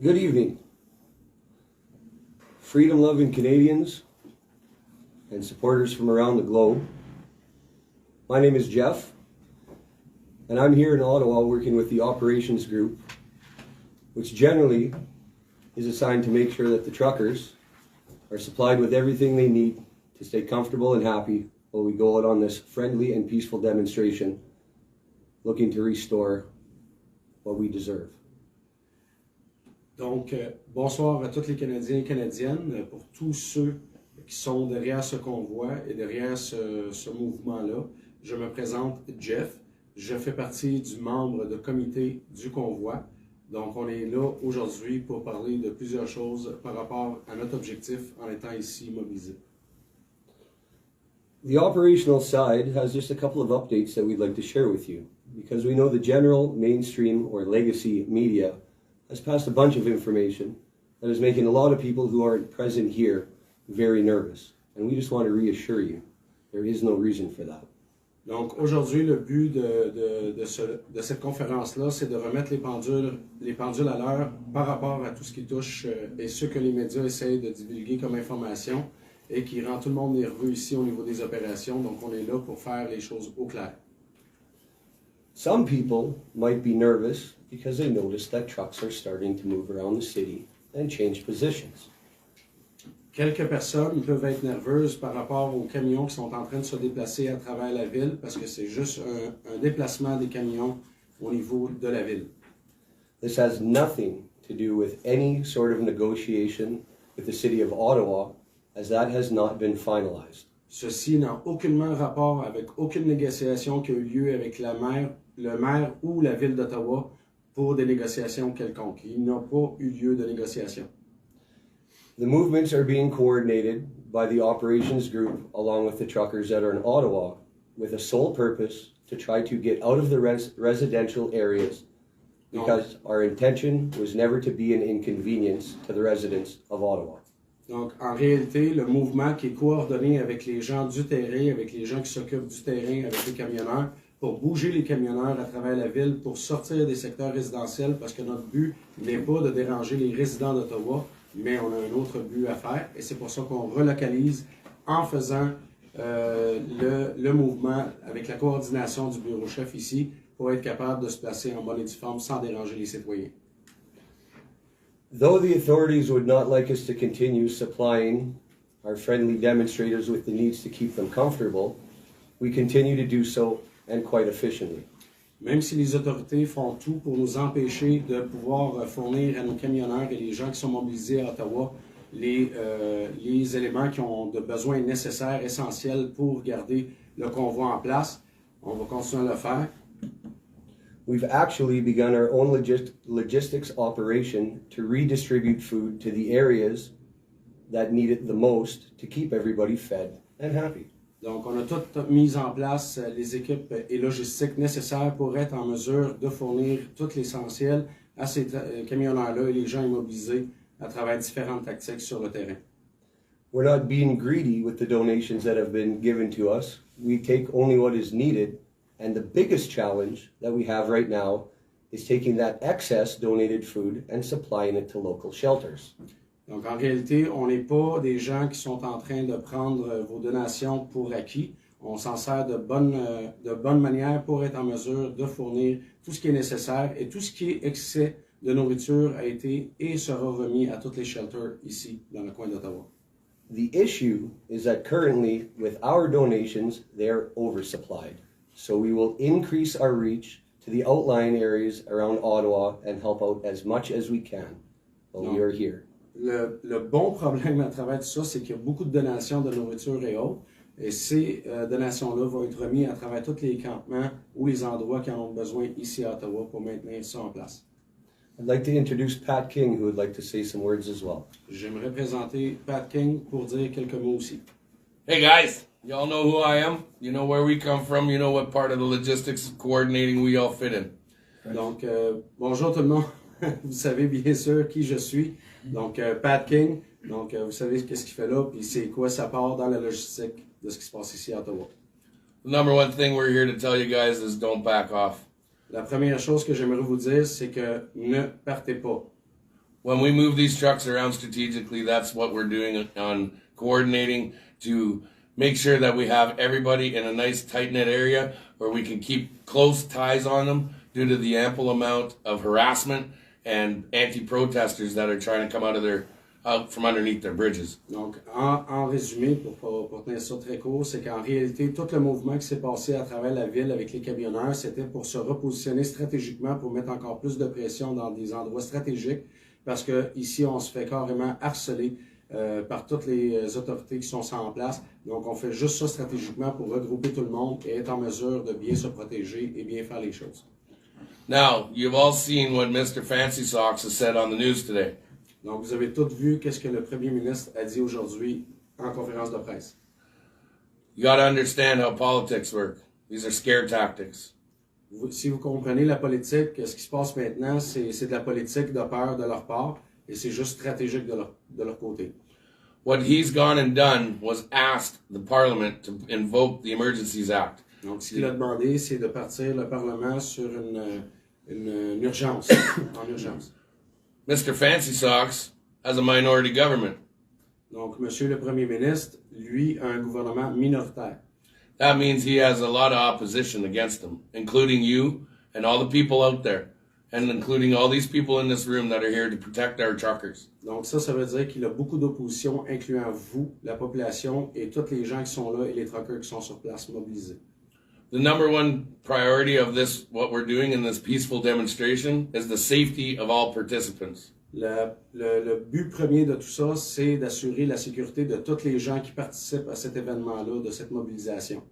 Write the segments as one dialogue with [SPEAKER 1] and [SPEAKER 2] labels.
[SPEAKER 1] Good evening, freedom-loving Canadians and supporters from around the globe. My name is Jeff, and I'm here in Ottawa working with the operations group, which generally is assigned to make sure that the truckers are supplied with everything they need to stay comfortable and happy while we go out on this friendly and peaceful demonstration looking to restore what we deserve.
[SPEAKER 2] Donc, bonsoir à tous les Canadiens et Canadiennes, pour tous ceux qui sont derrière ce convoi et derrière ce mouvement-là. Je me présente Jeff, je fais partie du membre de comité du convoi. Donc, on est là aujourd'hui pour parler de plusieurs choses par rapport à notre objectif en étant ici mobilisés.
[SPEAKER 1] The operational side has just a couple of updates that we'd like to share with you, because we know the general, mainstream, or legacy media has passed a bunch of information that is making a lot of people who aren't present here very nervous. And we just want to reassure you, there is no reason for that.
[SPEAKER 2] Donc aujourd'hui, le but de cette conférence-là, c'est de remettre les pendules à l'heure par rapport à tout ce qui touche et ce que les médias essayent de divulguer comme information et qui rend tout le monde nerveux ici au niveau des opérations. Donc on est là pour faire les choses au clair.
[SPEAKER 1] Some people might be nervous because they notice that trucks are starting to move around the city and change positions.
[SPEAKER 2] Quelques personnes peuvent être nerveuses par rapport aux camions qui sont en train de se déplacer à travers la ville parce que c'est juste un déplacement des camions au niveau de la ville.
[SPEAKER 1] This has nothing to do with any sort of negotiation with the city of Ottawa, as that has not been finalized.
[SPEAKER 2] Ceci n'a aucunement rapport avec aucune négociation qui a eu lieu avec le maire ou la ville d'Ottawa pour des négociations quelconques. Il n'a pas eu lieu de négociation.
[SPEAKER 1] The movements are being coordinated by the operations group along with the truckers that are in Ottawa with a sole purpose to try to get out of the residential areas, because our intention was never to be an inconvenience to the residents of Ottawa.
[SPEAKER 2] Donc, en réalité, le mouvement qui est coordonné avec les gens du terrain, avec les gens qui s'occupent du terrain, avec les camionneurs, pour bouger les camionneurs à travers la ville, pour sortir des secteurs résidentiels, parce que notre but n'est pas de déranger les résidents d'Ottawa, mais on a un autre but à faire, et c'est pour ça qu'on relocalise en faisant le mouvement avec la coordination du bureau-chef ici, pour être capable de se placer en bonne et due forme sans déranger les citoyens.
[SPEAKER 1] Though the authorities would not like us to continue supplying our friendly demonstrators with the needs to keep them comfortable, we continue to do so, and quite efficiently.
[SPEAKER 2] Même si les autorités font tout pour nous empêcher de pouvoir fournir à nos camionneurs et les gens qui sont mobilisés à Ottawa les éléments qui ont de besoins nécessaires, essentiels pour garder le convoi en place, on va continuer à le faire.
[SPEAKER 1] We've actually begun our own logistics operation to redistribute food to the areas that need it the most to keep everybody fed and happy.
[SPEAKER 2] Donc, on a tout mis en place les équipes et logistiques nécessaires pour être en mesure de fournir tout l'essentiel à ces camionneurs-là et les gens immobilisés à travers différentes tactiques sur le terrain.
[SPEAKER 1] We're not being greedy with the donations that have been given to us. We take only what is needed. And the biggest challenge that we have right now is taking that excess donated food and supplying it to local shelters.
[SPEAKER 2] Donc, en réalité, on n'est pas des gens qui sont en train de prendre vos donations pour acquis. On s'en sert de bonne manière pour être en mesure de fournir tout ce qui est nécessaire, et tout ce qui est excès de nourriture a été et sera remis à tous les shelters ici, dans le coin d'Ottawa.
[SPEAKER 1] The issue is that currently, with our donations, they're oversupplied. So we will increase our reach to the outlying areas around Ottawa and help out as much as we can while we are here.
[SPEAKER 2] Le bon problème à travers tout ça, c'est qu'il y a beaucoup de donations de nourriture et autres, et ces donations-là vont être remises à travers tous les campements ou les endroits qui en ont besoin ici à Ottawa pour maintenir ça en place.
[SPEAKER 1] I'd like to introduce Pat King, who would like to say some words as well.
[SPEAKER 2] J'aimerais présenter Pat King pour dire quelques mots aussi.
[SPEAKER 3] Hey guys, y'all know who I am. You know where we come from. You know what part of the logistics coordinating we all fit in.
[SPEAKER 2] Donc, bonjour tout le monde. Vous savez bien sûr qui je suis. Donc, Pat King. Donc, vous savez qu'est-ce qu'il fait là, puis c'est quoi sa part dans la logistique de ce qui se passe ici à Ottawa.
[SPEAKER 3] The number one thing we're here to tell you guys is don't back off.
[SPEAKER 2] La première chose que j'aimerais vous dire, c'est que ne partez pas.
[SPEAKER 3] when we move these trucks around strategically, that's what we're doing on coordinating to make sure that we have everybody in a nice tight-knit area where we can keep close ties on them due to the ample amount of harassment and anti-protesters that are trying to come out from underneath their bridges.
[SPEAKER 2] Donc, en résumé, pour tenir ça très court, c'est qu'en réalité, tout le mouvement qui s'est passé à travers la ville avec les camionneurs, c'était pour se repositionner stratégiquement, pour mettre encore plus de pression dans des endroits stratégiques, parce que ici, on se fait carrément harceler par toutes les autorités qui sont en place. Donc, on fait juste ça stratégiquement pour regrouper tout le monde et être en mesure de bien se protéger et bien faire les choses.
[SPEAKER 3] Now, you've all seen what Mr. Fancy Socks has said on the news today.
[SPEAKER 2] Donc, vous avez tous vu qu'est-ce que le premier ministre a dit aujourd'hui en conférence de presse.
[SPEAKER 3] You got to understand how politics work. These are scare tactics.
[SPEAKER 2] Si vous comprenez la politique, ce qui se passe maintenant, c'est de la politique de peur de leur part et c'est juste stratégique de leur côté.
[SPEAKER 3] What he's gone and done was asked the Parliament to invoke the Emergencies Act.
[SPEAKER 2] Donc, ce qu'il a demandé, c'est de partir le Parlement sur une urgence, en urgence.
[SPEAKER 3] Mr. Fancy Socks has a minority government.
[SPEAKER 2] Donc, Monsieur le Premier ministre, lui, a un gouvernement minoritaire.
[SPEAKER 3] That means he has a lot of opposition against him, including you and all the people out there, and including all these people in this room that are here to protect our truckers.
[SPEAKER 2] Donc, ça veut dire qu'il a beaucoup d'opposition, incluant vous, la population, et tous les gens qui sont là et les truckers qui sont sur place mobilisés.
[SPEAKER 3] The number one priority of this, what we're doing in this peaceful demonstration, is the safety of all participants.
[SPEAKER 2] Le but premier de tout ça, c'est d'assurer la sécurité de tous les gens qui participent à cet événement-là, de cette mobilisation.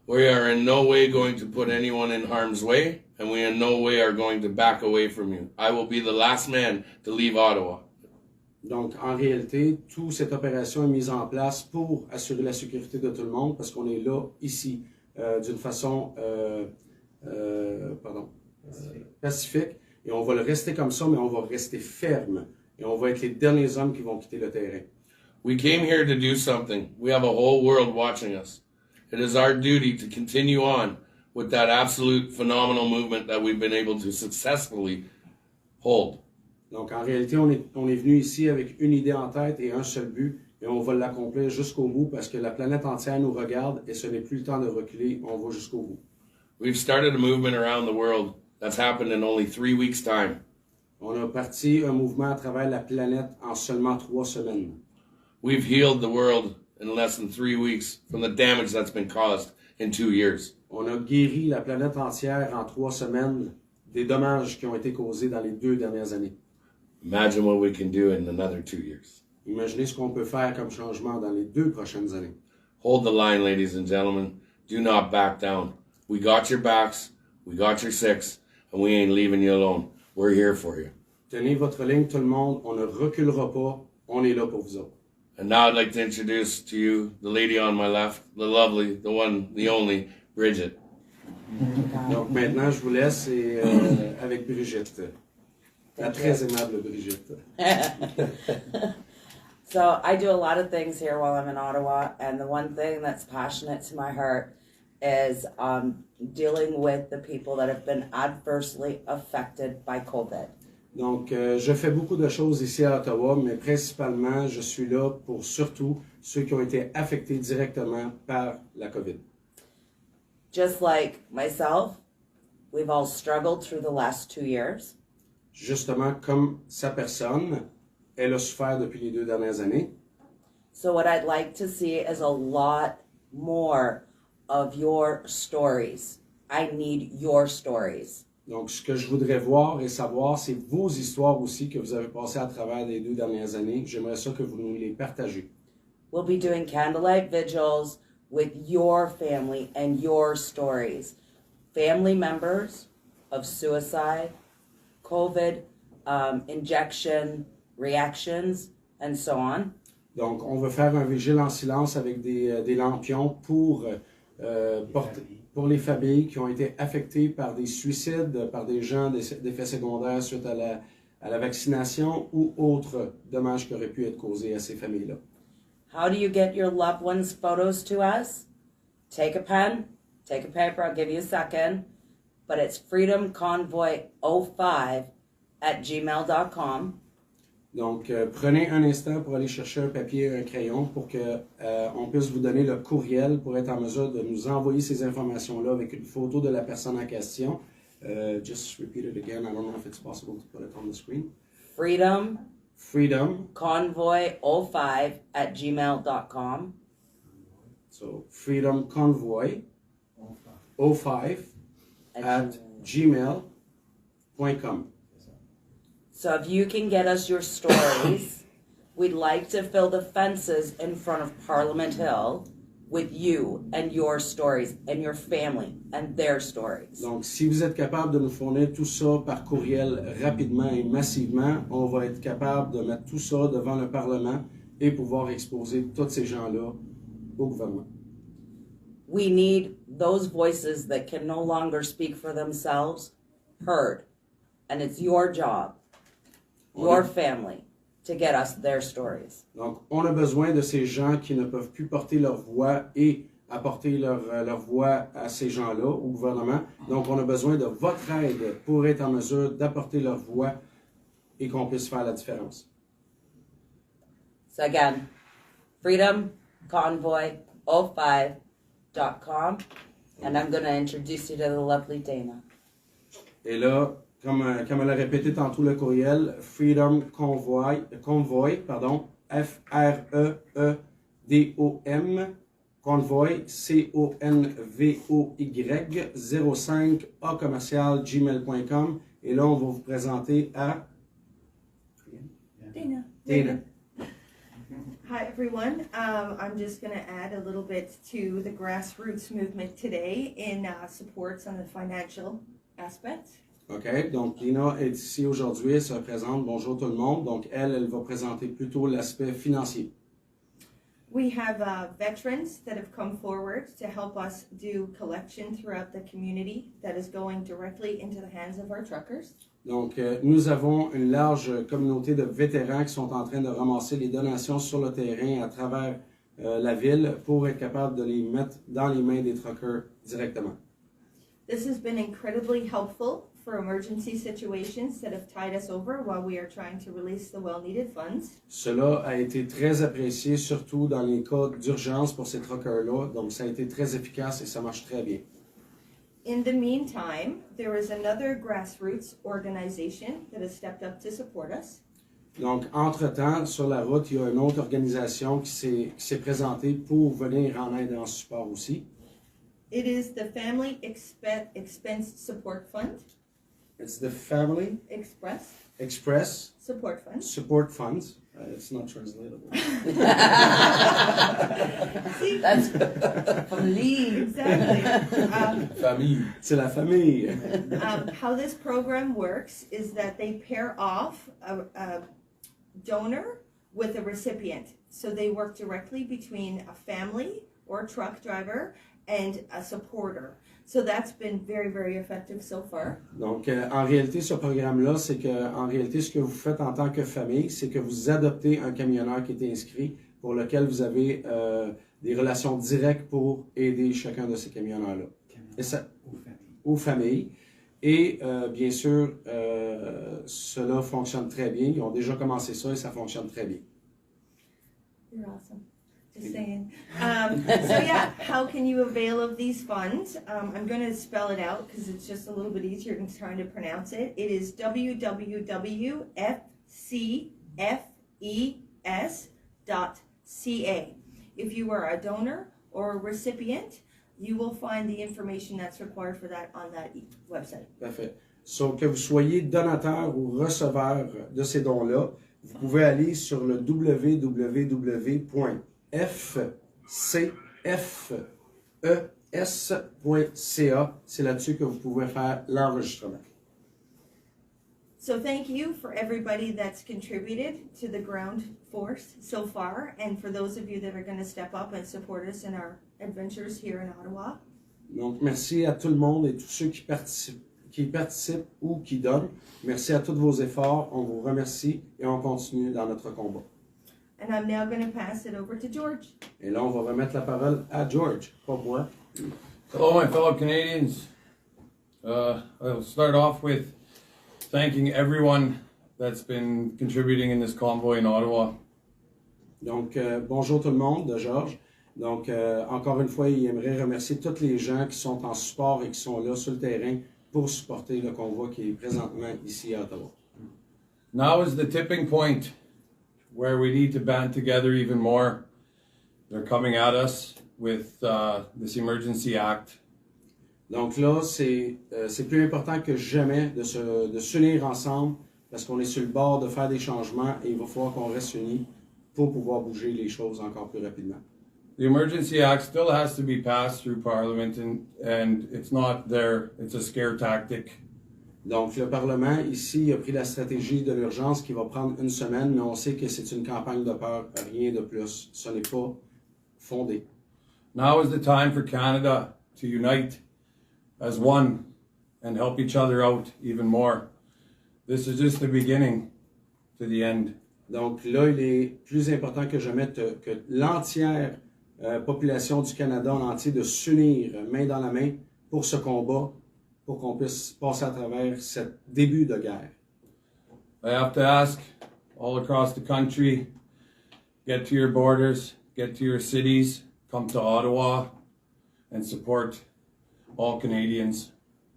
[SPEAKER 3] We are in no way going to put anyone in harm's way, and we in no way are going to back away from you. I will be the last man to leave Ottawa.
[SPEAKER 2] Donc, en réalité, toute cette opération est mise en place pour assurer la sécurité de tout le monde, parce qu'on est là, ici, d'une façon pacifique. Et on va le rester comme ça, mais on va rester ferme. Et on va être les derniers hommes qui vont quitter le terrain.
[SPEAKER 3] We came here to do something. We have a whole world watching us. It is our duty to continue on with that absolute phenomenal movement that we've been able to successfully hold.
[SPEAKER 2] Donc, en réalité, on est venu ici avec une idée en tête et un seul but. Et on va l'accomplir jusqu'au bout parce que la planète entière nous regarde et ce n'est plus le temps de reculer. On va jusqu'au bout.
[SPEAKER 3] We've started a movement around the world that's happened in only 3 weeks' time.
[SPEAKER 2] On a parti un mouvement à travers la planète en seulement 3 semaines.
[SPEAKER 3] We've healed the world in less than 3 weeks from the damage that's been caused in 2 years.
[SPEAKER 2] On a guéri la planète entière en 3 semaines des dommages qui ont été causés dans les 2 dernières années.
[SPEAKER 3] Imagine what we can do in another 2 years.
[SPEAKER 2] Imaginez ce qu'on peut faire comme changement dans les 2 prochaines années.
[SPEAKER 3] Hold the line, ladies and gentlemen. Do not back down. We got your backs, we got your six, and we ain't leaving you alone. We're here for you.
[SPEAKER 2] Tenez votre ligne, tout le monde. On ne reculera pas. On est là pour vous autres.
[SPEAKER 3] And now I'd like to introduce to you the lady on my left, the lovely, the one, the only, Bridget.
[SPEAKER 2] Donc maintenant, je vous laisse et, avec Brigitte. La très aimable Brigitte.
[SPEAKER 4] So I do a lot of things here while I'm in Ottawa, and the one thing that's passionate to my heart is dealing with the people that have been adversely affected by COVID.
[SPEAKER 2] Donc, je fais beaucoup de choses ici à Ottawa, mais principalement, je suis là pour surtout ceux qui ont été affectés directement par la COVID.
[SPEAKER 4] Just like myself, we've all struggled through the last 2 years.
[SPEAKER 2] Justement, comme sa personne, elle a souffert depuis les 2 dernières années.
[SPEAKER 4] So what I'd like to see is a lot more of your stories. I need your stories.
[SPEAKER 2] Donc, ce que je voudrais voir et savoir, c'est vos histoires aussi que vous avez passées à travers les 2 dernières années. J'aimerais ça que vous nous les partagez.
[SPEAKER 4] We'll be doing candlelight vigils with your family and your stories. Family members of suicide, COVID, injection, reactions, and so on.
[SPEAKER 2] Donc, on va faire un vigile en silence avec des lampions pour les familles qui ont été affectées par des suicides, par des gens, des effets secondaires suite à la vaccination ou autres dommages qui auraient pu être causés à ces familles-là.
[SPEAKER 4] How do you get your loved ones' photos to us? Take a pen, take a paper, I'll give you a second, but it's freedomconvoy05@gmail.com.
[SPEAKER 2] Donc, prenez un instant pour aller chercher un papier et un crayon pour que on puisse vous donner le courriel pour être en mesure de nous envoyer ces informations-là avec une photo de la personne en question. Just repeat it again. I don't know if it's possible to put it on the screen.
[SPEAKER 4] Freedom Convoy05@gmail.com.
[SPEAKER 2] So, Freedom Convoy 05 at gmail.com.
[SPEAKER 4] So if you can get us your stories, we'd like to fill the fences in front of Parliament Hill with you and your stories and your family and their stories.
[SPEAKER 2] Donc, si vous êtes capable de nous fournir tout ça par courriel rapidement et massivement, on va être capable de mettre tout ça devant le Parlement et pouvoir exposer tous ces gens-là au gouvernement.
[SPEAKER 4] We need those voices that can no longer speak for themselves heard. And it's your job, your family, to get us their stories.
[SPEAKER 2] Donc, on a besoin de ces gens qui ne peuvent plus porter leur voix et apporter leur voix à ces gens-là, au gouvernement. Donc, on a besoin de votre aide pour être en mesure d'apporter leur voix et qu'on puisse faire la différence.
[SPEAKER 4] So again, freedomconvoy05.com, and I'm going to introduce you to the lovely Dana.
[SPEAKER 2] Et là, comme elle a répété tantôt le courriel, Freedom Convoy, F-R-E-E-D-O-M, Convoy, C-O-N-V-O-Y, 05 @gmail.com. Et là, on va vous présenter à
[SPEAKER 5] Dana. Hi, everyone. I'm just going to add a little bit to the grassroots movement today in supports on the financial aspect.
[SPEAKER 2] OK, donc Dina est ici aujourd'hui, elle se présente. Bonjour tout le monde. Donc, elle va présenter plutôt l'aspect financier.
[SPEAKER 5] We have veterans that have come forward to help us do collection throughout the community that is going directly into the hands of our truckers.
[SPEAKER 2] Donc, nous avons une large communauté de vétérans qui sont en train de ramasser les donations sur le terrain à travers la ville pour être capable de les mettre dans les mains des truckers directement.
[SPEAKER 5] This has been incredibly helpful for emergency situations that have tied us over while we are trying to release the well-needed funds.
[SPEAKER 2] Cela a été très apprécié, surtout dans les cas d'urgence pour ces truckers-là. Donc, ça a été très efficace et ça marche très bien.
[SPEAKER 5] In the meantime, there is another grassroots organization that has stepped up to support us.
[SPEAKER 2] Donc, entre-temps, sur la route, il y a une autre organisation qui s'est présentée pour venir en aide et en support aussi.
[SPEAKER 5] It is the Family Expense Support Fund.
[SPEAKER 2] It's the Family Express
[SPEAKER 5] Support Fund.
[SPEAKER 2] Support Funds. It's not translatable.
[SPEAKER 5] See?
[SPEAKER 4] That's family.
[SPEAKER 5] Exactly.
[SPEAKER 3] Famille.
[SPEAKER 2] C'est la famille.
[SPEAKER 5] How this program works is that they pair off a donor with a recipient. So they work directly between a family or a truck driver and a supporter. So that's been very, very effective so far.
[SPEAKER 2] Donc, en réalité, ce programme-là, c'est que, en réalité, ce que vous faites en tant que famille, c'est que vous adoptez un camionneur qui est inscrit, pour lequel vous avez des relations directes pour aider chacun de ces camionneurs-là. Et ça, aux familles. Et bien sûr, cela fonctionne très bien. Ils ont déjà commencé ça et ça fonctionne très bien.
[SPEAKER 5] You're awesome. Just saying. So yeah, how can you avail of these funds? I'm going to spell it out because it's just a little bit easier than trying to pronounce it. It is www.fcfes.ca. If you are a donor or a recipient, you will find the information that's required for that on that website.
[SPEAKER 2] Parfait. So, que vous soyez donateur ou receveur de ces dons-là, vous pouvez aller sur le www.fcfes.ca. C'est là-dessus que vous pouvez faire l'enregistrement.
[SPEAKER 5] So thank you for everybody that's contributed to the ground force so far, and for those of you that are going to step up and support us in our adventures here in Ottawa.
[SPEAKER 2] Donc, merci à tout le monde et tous ceux qui participent ou qui donnent. Merci à tous vos efforts. On vous remercie et on continue dans notre combat.
[SPEAKER 5] And I'm now going to pass it over to George.
[SPEAKER 2] Et là, on va remettre la parole à George, pas moi.
[SPEAKER 6] Hello, my fellow Canadians. I'll start off with thanking everyone that's been contributing in this convoy in Ottawa.
[SPEAKER 2] Donc, bonjour tout le monde, de Georges. Donc, encore une fois, il aimerait remercier tous les gens qui sont en support et qui sont là sur le terrain pour supporter le convoi qui est présentement ici à Ottawa.
[SPEAKER 6] Now is the tipping point where we need to band together even more. They're coming at us with this Emergency Act.
[SPEAKER 2] Donc là, c'est plus important que jamais de s'unir ensemble parce qu'on est sur le bord de faire des changements et il va falloir qu'on reste unis pour pouvoir bouger les choses encore plus rapidement.
[SPEAKER 6] The Emergency Act still has to be passed through Parliament and it's not there, it's a scare tactic.
[SPEAKER 2] Donc le Parlement ici a pris la stratégie de l'urgence qui va prendre une semaine, mais on sait que c'est une campagne de peur, rien de plus. Ce n'est pas fondé.
[SPEAKER 6] Now is the time for Canada to unite as one and help each other out even more. This is just the beginning to the end.
[SPEAKER 2] Donc là, il est plus important que jamais que l'entière population du Canada en entier de s'unir main dans la main pour ce combat, pour qu'on puisse passer à travers ce début de guerre.
[SPEAKER 6] I have to ask all across the country, get to your borders, get to your cities, come to Ottawa and support all Canadians.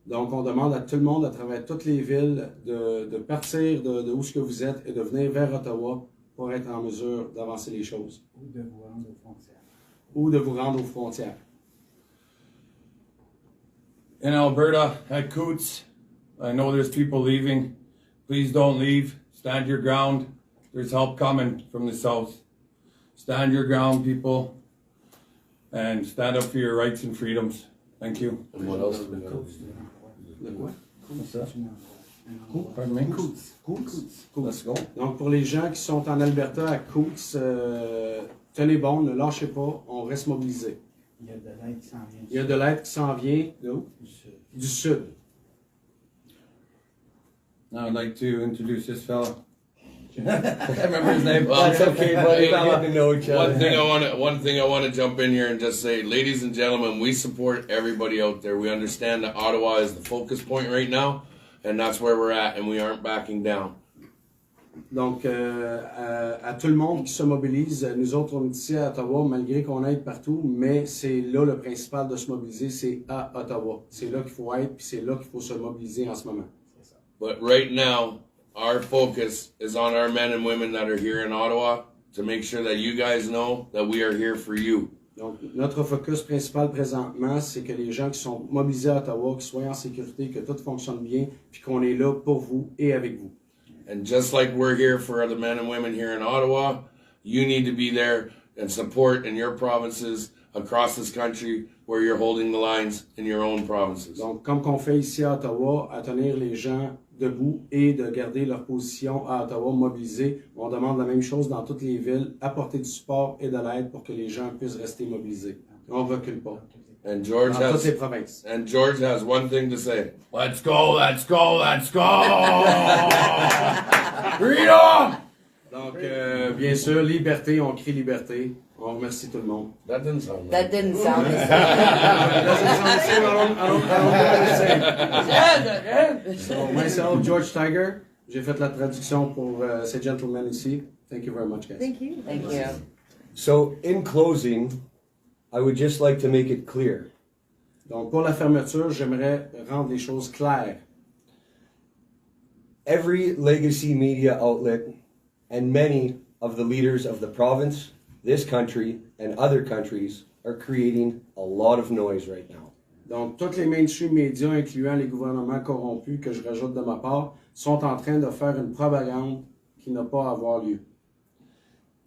[SPEAKER 2] Donc, on demande à tout le monde à travers toutes les villes de partir de où ce que vous êtes et de venir vers Ottawa pour être en mesure d'avancer les choses.
[SPEAKER 7] Ou de vous rendre aux frontières.
[SPEAKER 2] Ou de vous rendre aux frontières.
[SPEAKER 6] In Alberta, at Coots, I know there's people leaving. Please don't leave. Stand your ground. There's help coming from the south. Stand your ground, people, and stand up for your rights and freedoms. Thank you.
[SPEAKER 3] And what else do we got?
[SPEAKER 2] De quoi?
[SPEAKER 6] What's that?
[SPEAKER 7] Cool.
[SPEAKER 6] Pardon me?
[SPEAKER 2] Coots.
[SPEAKER 1] Let's go.
[SPEAKER 2] Donc, pour les gens qui sont en Alberta, à Coots, tenez bon, ne lâchez pas, on reste mobilisés.
[SPEAKER 7] Il y a de l'aide qui s'en vient.
[SPEAKER 2] Il y a de l'aide qui s'en vient d'où?
[SPEAKER 7] Du sud.
[SPEAKER 2] Du sud.
[SPEAKER 6] Now I'd like to introduce this fella. I remember his name.
[SPEAKER 3] Well,
[SPEAKER 1] That's okay, buddy.
[SPEAKER 3] Hey,
[SPEAKER 1] We're getting to know each other.
[SPEAKER 3] One thing I want to jump in here and just say, ladies and gentlemen, we support everybody out there. We understand that Ottawa is the focus point right now, and that's where we're at, and we aren't backing down.
[SPEAKER 2] Donc, à tout le monde qui se mobilise, nous autres, on est ici à Ottawa, malgré qu'on aide partout, mais c'est là le principal de se mobiliser, c'est à Ottawa. C'est là qu'il faut être, puis c'est là qu'il faut se mobiliser en ce moment.
[SPEAKER 3] But right now, our focus is on our men and women that are here in Ottawa to make sure that you guys know that we are here for you.
[SPEAKER 2] Donc, notre focus principal présentement, c'est que les gens qui sont mobilisés à Ottawa, qu'ils soient en sécurité, que tout fonctionne bien, puis qu'on est là pour vous et avec vous.
[SPEAKER 3] And just like we're here for the men and women here in Ottawa, you need to be there and support in your provinces across this country where you're holding the lines in your own provinces.
[SPEAKER 2] Donc, comme qu'on fait ici à Ottawa, à tenir les gens debout et de garder leur position à Ottawa mobilisée, on demande la même chose dans toutes les villes, apporter du support et de l'aide pour que les gens puissent rester mobilisés. On ne recule pas.
[SPEAKER 3] And George
[SPEAKER 2] Dans toutes les provinces.
[SPEAKER 3] has one thing to say.
[SPEAKER 6] Let's go, let's go, let's go! Freedom!
[SPEAKER 2] Donc, bien sûr, liberté, on crie liberté. On remercie tout le monde.
[SPEAKER 3] That didn't sound right.
[SPEAKER 4] That didn't sound the same.
[SPEAKER 2] So, myself, George Tiger, j'ai fait la traduction pour ces gentlemen ici. Thank you very much, guys.
[SPEAKER 5] Thank you.
[SPEAKER 4] Thank you.
[SPEAKER 1] So, in closing, I would just like to make it clear.
[SPEAKER 2] Donc, pour la fermeture, j'aimerais rendre les choses claires.
[SPEAKER 1] Every legacy media outlet and many of the leaders of the province, this country, and other countries are creating a lot of noise right now.
[SPEAKER 2] Donc, tous les mainstream médias, incluant les gouvernements corrompus, que je rajoute de ma part, sont en train de faire une propagande qui n'a pas à avoir lieu.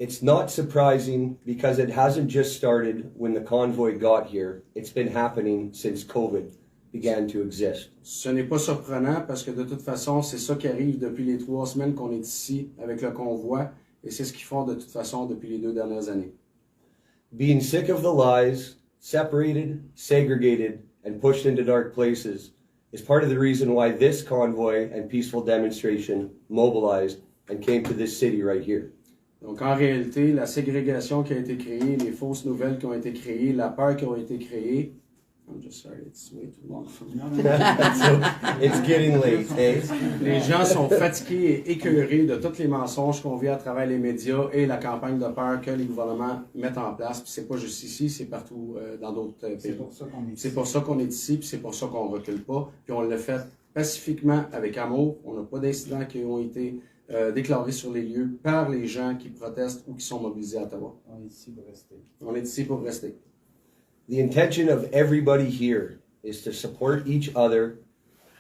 [SPEAKER 1] It's not surprising because it hasn't just started when the convoy got here. It's been happening since COVID began to exist.
[SPEAKER 2] Ce n'est pas surprenant parce que de toute façon, c'est ça qui arrive depuis les 3 semaines qu'on est ici avec le convoi et c'est ce qu'ils font de toute façon depuis les 2 dernières années.
[SPEAKER 1] Being sick of the lies, separated, segregated, and pushed into dark places is part of the reason why this convoy and peaceful demonstration mobilized and came to this city right here.
[SPEAKER 2] Donc, en réalité, la ségrégation qui a été créée, les fausses nouvelles qui ont été créées, la peur qui a été créée, I'm just sorry, it's way too long for me.
[SPEAKER 7] Non, non, non.
[SPEAKER 1] So, it's getting late, eh?
[SPEAKER 2] Les gens sont fatigués et écœurés de tous les mensonges qu'on vit à travers les médias et la campagne de peur que les gouvernements mettent en place. Puis c'est pas juste ici, c'est partout dans d'autres pays.
[SPEAKER 7] C'est pour ça qu'on est
[SPEAKER 2] C'est
[SPEAKER 7] ici.
[SPEAKER 2] pour ça qu'on est ici, puis c'est pour ça qu'on recule pas. Puis on l'a fait pacifiquement, avec amour. On n'a pas d'incidents qui ont été déclarés sur les lieux par les gens qui protestent ou qui sont mobilisés à Ottawa.
[SPEAKER 7] On est ici pour rester.
[SPEAKER 2] On est ici pour rester.
[SPEAKER 1] The intention of everybody here is to support each other,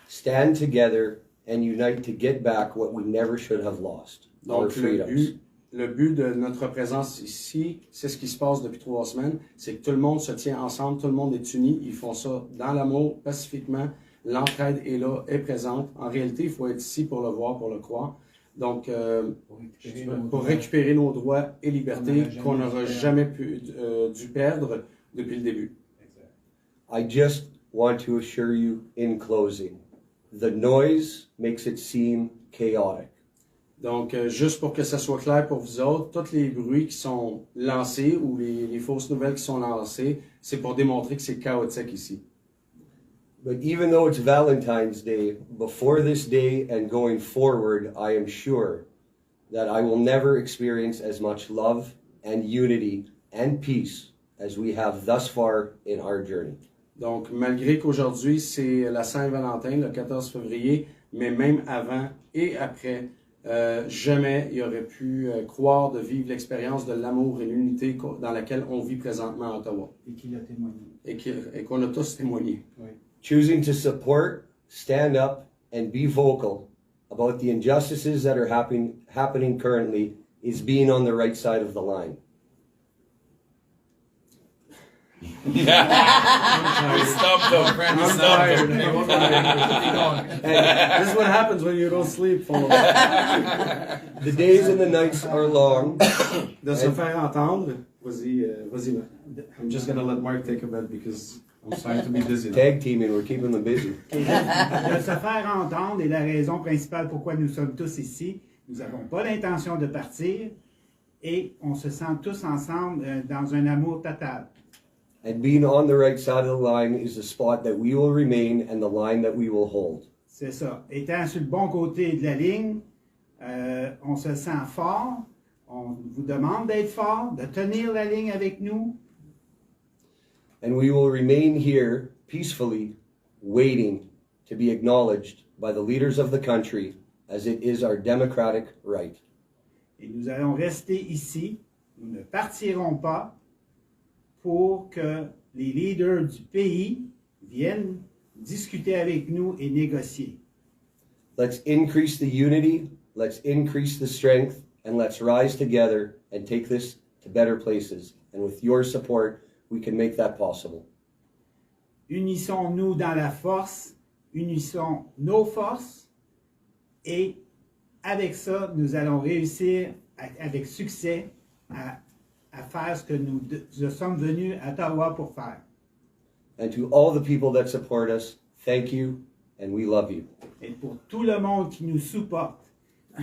[SPEAKER 1] stand together, and unite to get back what we never should have lost, our
[SPEAKER 2] Donc,
[SPEAKER 1] freedoms.
[SPEAKER 2] le but de notre présence ici, c'est ce qui se passe depuis 3 semaines, c'est que tout le monde se tient ensemble, tout le monde est uni, ils font ça dans l'amour, pacifiquement, l'entraide est là, est présente. En réalité, il faut être ici pour le voir, pour le croire. Donc, pour récupérer nos droits et libertés qu'on n'aura jamais dû perdre depuis le début.
[SPEAKER 7] Exact.
[SPEAKER 1] I just want to assure you in closing, the noise makes it seem chaotic.
[SPEAKER 2] Donc, juste pour que ça soit clair pour vous autres, tous les bruits qui sont lancés ou les fausses nouvelles qui sont lancées, c'est pour démontrer que c'est chaotique ici.
[SPEAKER 1] But even though it's Valentine's Day, before this day and going forward, I am sure that I will never experience as much love and unity and peace as we have thus far in our journey.
[SPEAKER 2] Donc, malgré qu'aujourd'hui, c'est la Saint-Valentin, le 14 février, mais même avant et après, jamais il aurait pu croire de vivre l'expérience de l'amour et l'unité dans laquelle on vit présentement à Ottawa
[SPEAKER 7] Et qu'il a témoigné.
[SPEAKER 2] et qu'on a tous témoigné.
[SPEAKER 7] Oui.
[SPEAKER 1] Choosing to support, stand up, and be vocal about the injustices that are happening currently is being on the right side of the line.
[SPEAKER 3] Yeah. We stumped him. We
[SPEAKER 2] I'm
[SPEAKER 3] stumped
[SPEAKER 2] tired.
[SPEAKER 3] him.
[SPEAKER 2] This is what happens when you don't sleep.
[SPEAKER 1] The days and the nights are long.
[SPEAKER 2] De se faire entendre. Vas-y, vas-y, Marc. I'm just gonna let Mark take a bit because I'm trying to be busy now.
[SPEAKER 1] Tag teaming, we're keeping them busy.
[SPEAKER 7] De se faire entendre est la raison principale pourquoi nous sommes tous ici. Nous n'avons pas l'intention de partir et on se sent tous ensemble dans un amour total.
[SPEAKER 1] And being on the right side of the line is the spot that we will remain and the line that we will hold.
[SPEAKER 7] C'est ça. Étant sur le bon côté de la ligne, on se sent fort. On vous demande d'être fort, de tenir la ligne avec nous.
[SPEAKER 1] And we will remain here peacefully, waiting to be acknowledged by the leaders of the country as it is our democratic right.
[SPEAKER 7] Et nous allons rester ici. Nous ne partirons pas pour que les leaders du pays viennent discuter avec nous et négocier.
[SPEAKER 1] Let's increase the unity, let's increase the strength, and let's rise together and take this to better places. And with your support, we can make that possible.
[SPEAKER 7] Unissons-nous dans la force, unissons nos forces, et avec ça, nous allons réussir avec succès à faire ce que nous sommes venus à Ottawa pour faire.
[SPEAKER 1] And to all the people that support us, thank you, and we love you.
[SPEAKER 7] Et pour tout le monde qui nous supporte,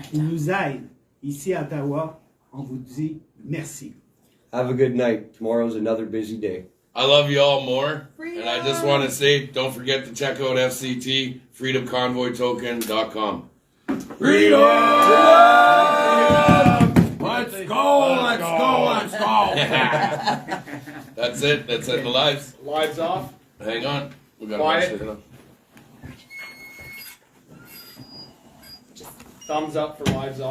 [SPEAKER 7] qui nous aide ici à Ottawa, on vous dit merci.
[SPEAKER 1] Have a good night. Tomorrow's another busy day.
[SPEAKER 3] I love you all more. And I just want to say, don't forget to check out FCT, freedomconvoytoken.com.
[SPEAKER 6] Freedom! Let's go! Let's go! Let's go!
[SPEAKER 3] That's it. That's it. The lives.
[SPEAKER 8] Lives off.
[SPEAKER 3] Hang on. We got
[SPEAKER 8] Quiet.
[SPEAKER 3] to
[SPEAKER 8] Thumbs up for lives off.